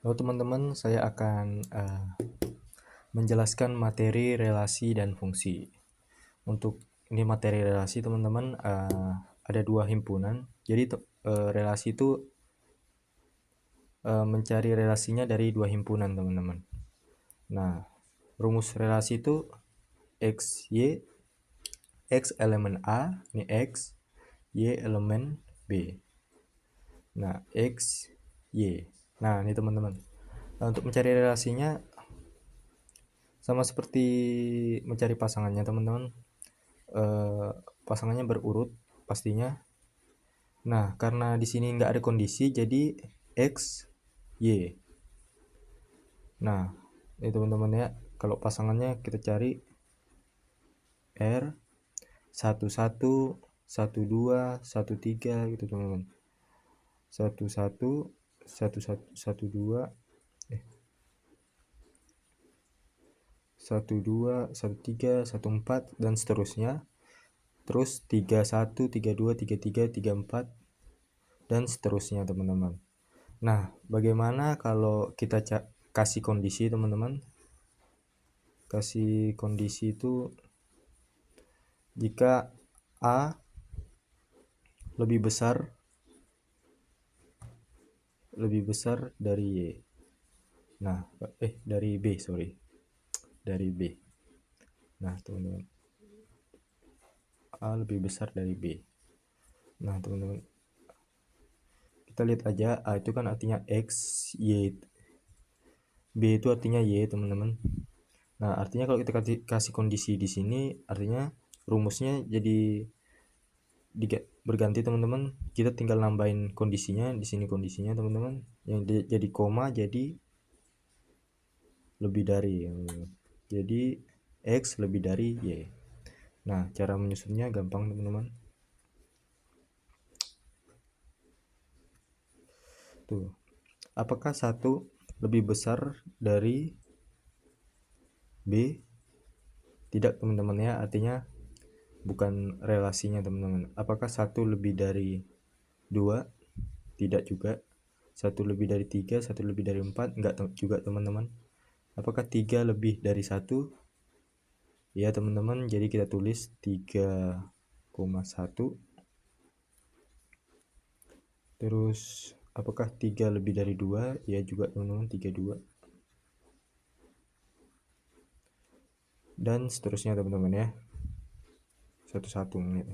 Halo teman-teman, saya akan menjelaskan materi relasi dan fungsi. Untuk ini materi relasi teman-teman, ada dua himpunan. Jadi relasi itu mencari relasinya dari dua himpunan teman-teman. Nah, rumus relasi itu X, Y, X elemen A, ini X, Y elemen B. Nah, X, Y. Nah, ini teman-teman. Nah, untuk mencari relasinya sama seperti mencari pasangannya teman-teman. Pasangannya berurut pastinya. Nah, karena di sini nggak ada kondisi, jadi X, Y. Nah, ini teman-teman ya, kalau pasangannya kita cari R, 11, 12, 13 gitu teman-teman. 11, 12, 12, 13, 14 dan seterusnya. Terus 31, 32, 33, 34 dan seterusnya teman-teman. Nah, bagaimana kalau kita kasih kondisi teman-teman? Kasih kondisi itu jika A lebih besar dari Y. Nah, dari B, sorry. Dari B. Nah, teman-teman. A lebih besar dari B. Nah, teman-teman. Kita lihat aja, A itu kan artinya X, Y. B itu artinya Y, teman-teman. Nah, artinya kalau kita kasih kondisi di sini, artinya rumusnya jadi berganti teman-teman. Kita tinggal nambahin kondisinya di sini, kondisinya teman-teman, yang jadi koma jadi lebih dari, jadi X lebih dari Y. Nah, cara menyusunnya gampang teman-teman. Tuh, apakah satu lebih besar dari B? Tidak teman-teman ya, artinya bukan relasinya teman-teman. Apakah satu lebih dari 2? Tidak juga. Satu lebih dari 3, satu lebih dari 4? Enggak juga teman-teman. Apakah 3 lebih dari 1? Ya teman-teman, jadi kita tulis 3,1. Terus apakah 3 lebih dari 2? Ya juga teman-teman, 32. Dan seterusnya teman-teman ya, satu-satu menit.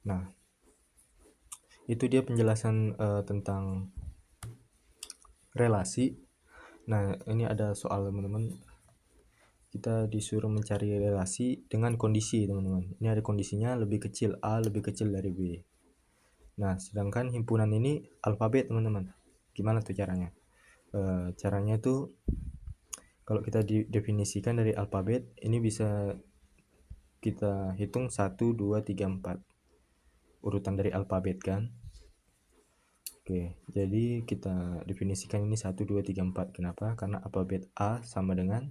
Nah, itu dia penjelasan tentang relasi. Nah, ini ada soal teman-teman. Kita disuruh mencari relasi dengan kondisi teman-teman. Ini ada kondisinya lebih kecil, A lebih kecil dari B. Nah, sedangkan himpunan ini alfabet teman-teman. Gimana tuh caranya? Caranya tuh kalau kita definisikan dari alfabet, ini bisa kita hitung 1, 2, 3, 4. Urutan dari alfabet kan. Oke, jadi kita definisikan ini 1, 2, 3, 4. Kenapa? Karena alfabet A sama dengan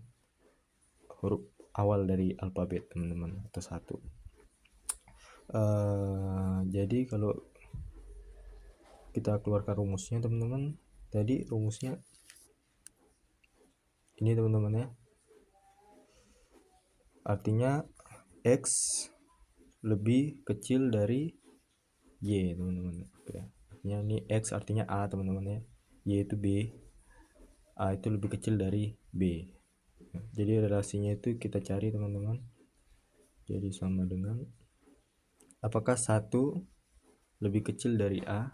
huruf awal dari alfabet teman-teman, atau 1. Jadi kalau kita keluarkan rumusnya teman-teman, tadi rumusnya ini teman-teman ya, artinya X lebih kecil dari Y teman-teman. Oke, artinya ini X artinya A teman-teman ya, Y itu B, A itu lebih kecil dari B. Jadi relasinya itu kita cari teman-teman, jadi sama dengan apakah 1 lebih kecil dari A?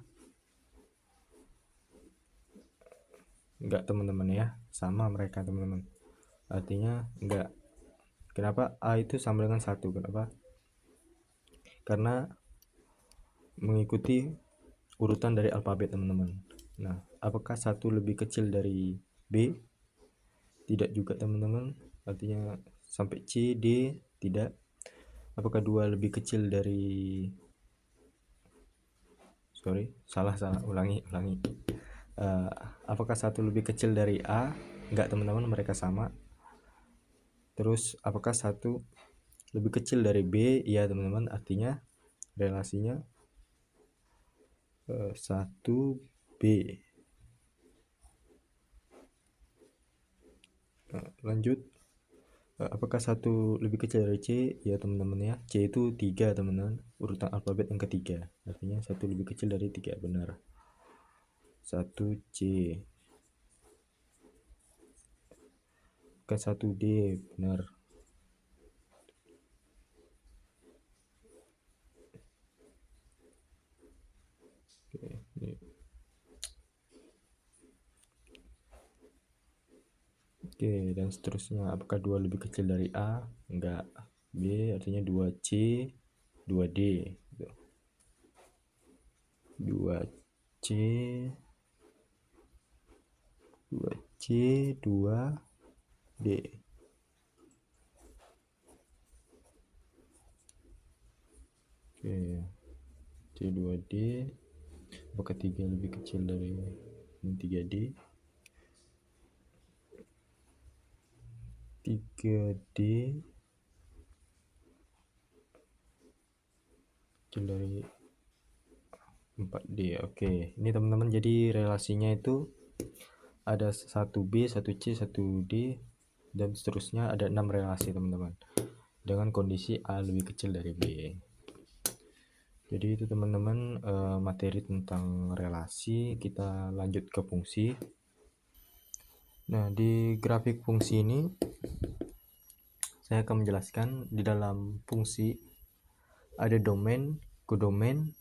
Enggak teman-teman ya, sama mereka teman-teman, artinya enggak. Kenapa? A itu sama dengan 1, kenapa? Karena mengikuti urutan dari alfabet teman-teman. Nah, apakah 1 lebih kecil dari B? Tidak juga teman-teman, artinya sampai C, D tidak. Apakah 2 lebih kecil dari, salah, ulangi. Apakah 1 lebih kecil dari A? Enggak teman-teman, mereka sama. Terus apakah 1 lebih kecil dari B? Iya teman-teman, artinya relasinya 1B. lanjut. Apakah 1 lebih kecil dari C? Ya teman-teman ya, C itu 3 teman-teman, urutan alfabet yang ketiga, artinya 1 lebih kecil dari 3, benar. 1C. Bukan 1D, benar. Oke, ini. Oke, dan seterusnya, apakah 2 lebih kecil dari A? Enggak. B artinya 2C, 2D. 2C, 2C, 2D. Oke, C2D. Apakah 3 lebih kecil dari 3D? 3D kecil dari 4D. Oke, ini teman-teman, jadi relasinya itu ada 1B, 1C, 1D, dan seterusnya ada 6 relasi teman-teman, dengan kondisi A lebih kecil dari B. Jadi itu teman-teman materi tentang relasi. Kita lanjut ke fungsi. Nah, di grafik fungsi ini saya akan menjelaskan di dalam fungsi ada domain, kodomain,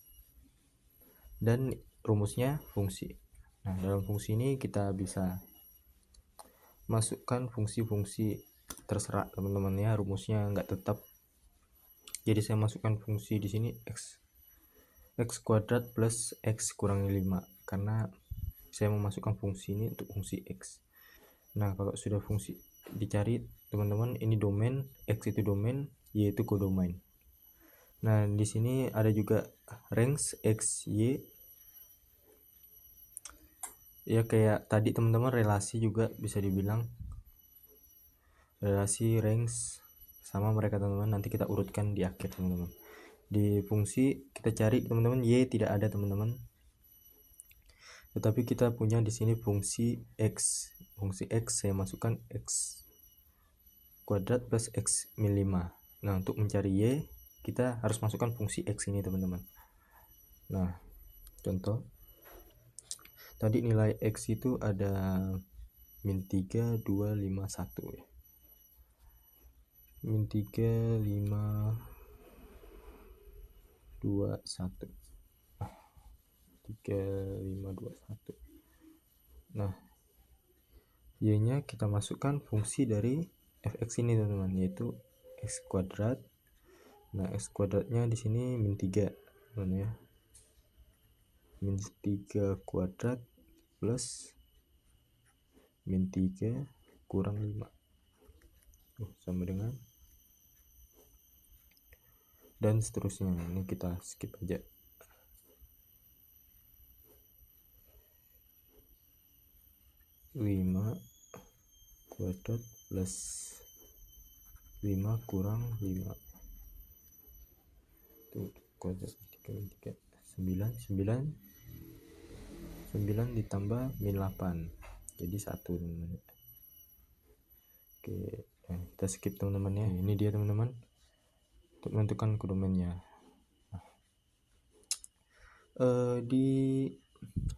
dan rumusnya fungsi. Nah, dalam fungsi ini kita bisa masukkan fungsi-fungsi, terserah teman-teman ya, rumusnya nggak tetap. Jadi saya masukkan fungsi di sini x kuadrat plus x kurangi 5, karena saya memasukkan fungsi ini untuk fungsi x. Nah, kalau sudah fungsi dicari teman-teman, ini domain, x itu domain, y itu kodomain. Nah, di sini ada juga range x, y. Ya kayak tadi teman-teman, relasi juga bisa dibilang relasi range sama mereka teman-teman. Nanti kita urutkan di akhir teman-teman. Di fungsi kita cari teman-teman, y tidak ada teman-teman. Tetapi kita punya di sini fungsi x. Fungsi x saya masukkan x kuadrat plus x min 5. Nah, untuk mencari y kita harus masukkan fungsi x ini teman-teman. Nah, contoh tadi nilai x itu ada min 3, 2, 5, 1 ya. Min 3, 5, 2, 1. 3, 5, 2, 1. Nah, y-nya kita masukkan fungsi dari fx ini teman-teman, yaitu x kuadrat. Nah, x kuadratnya di sini min 3 teman ya. Min 3 kuadrat plus min 3 kurang 5 sama dengan, dan seterusnya. Ini kita skip aja. Lima kuadrat plus 5 kurang 5 itu kuadrat 3 9 ditambah min 8 jadi 1 teman-teman. Oke, nah, kita skip teman-teman ya. Ini dia teman-teman untuk menentukan kodomainnya. Di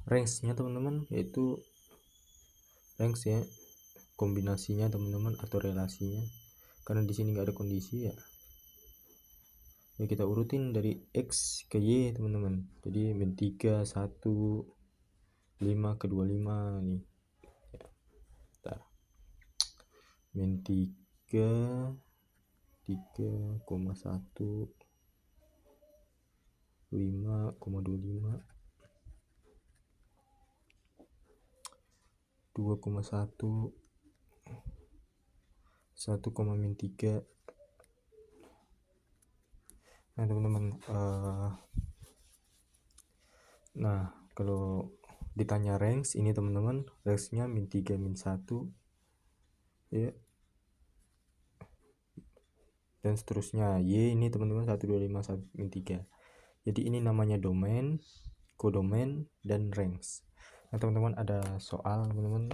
range-nya teman-teman, yaitu range ya, kombinasinya teman-teman atau relasinya, karena di sini nggak ada kondisi ya. Ya kita urutin dari x ke y teman-teman. Jadi min 3, 1, 5 ke 25 nih ya. Bentar. Min 3, 3,1, 5,25, 2,1, 1, min 3. Nah teman-teman, nah kalau ditanya range ini teman-teman, range-nya min 3, min 1 ya, dan seterusnya. Y ini teman-teman 1, 2, 5, 1, min 3. Jadi ini namanya domain, kodomain, dan range. Nah teman-teman, ada soal teman-teman,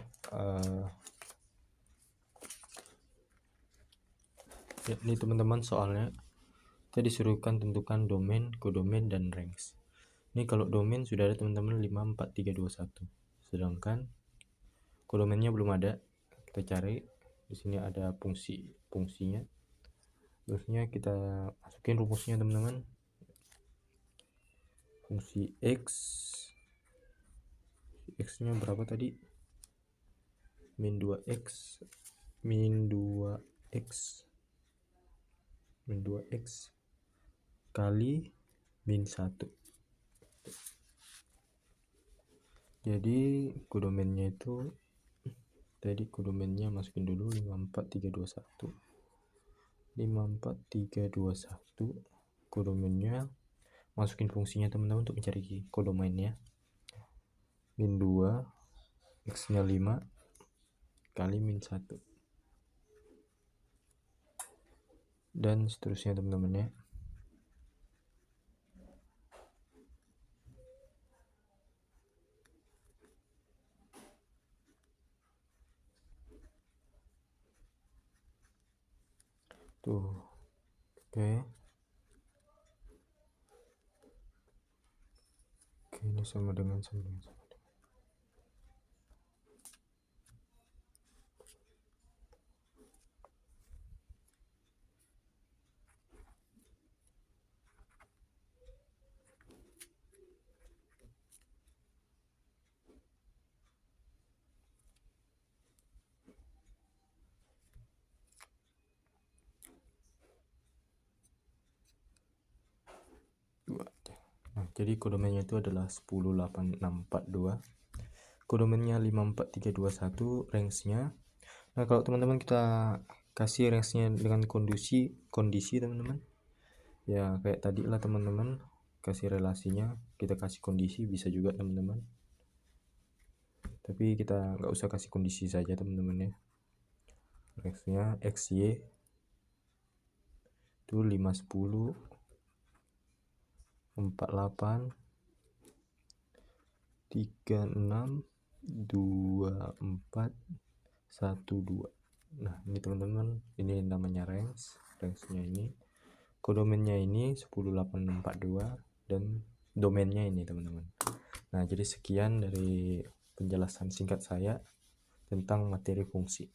Ya, ini teman-teman soalnya kita disuruhkan tentukan domain, kodomain, dan range. Ini kalau domain sudah ada teman-teman 54321. Sedangkan kodomainnya belum ada. Kita cari di sini ada fungsinya. Terusnya kita masukin rumusnya teman-teman. Fungsi x-nya berapa tadi? Min 2x kali min 1. Jadi kodomainnya itu tadi kodomainnya masukin dulu 54321. 54321 kodomainnya, masukin fungsinya teman-teman untuk mencari kodomainnya. Min 2 x nya 5 kali min 1 dan seterusnya teman-teman ya. Tuh, oke, ini sama dengan Nah, jadi kodomainnya itu adalah 108642. Kodomainnya 54321, range-nya. Nah, kalau teman-teman kita kasih range-nya dengan kondisi teman-teman. Ya, kayak tadi lah teman-teman, kasih relasinya, kita kasih kondisi bisa juga teman-teman. Tapi kita nggak usah kasih kondisi saja teman-teman ya. Range-nya XY itu 510 48 36 24 12. Nah, ini teman-teman, ini namanya range-nya ini. Kodomainnya ini 10842 dan domainnya ini teman-teman. Nah, jadi sekian dari penjelasan singkat saya tentang materi fungsi.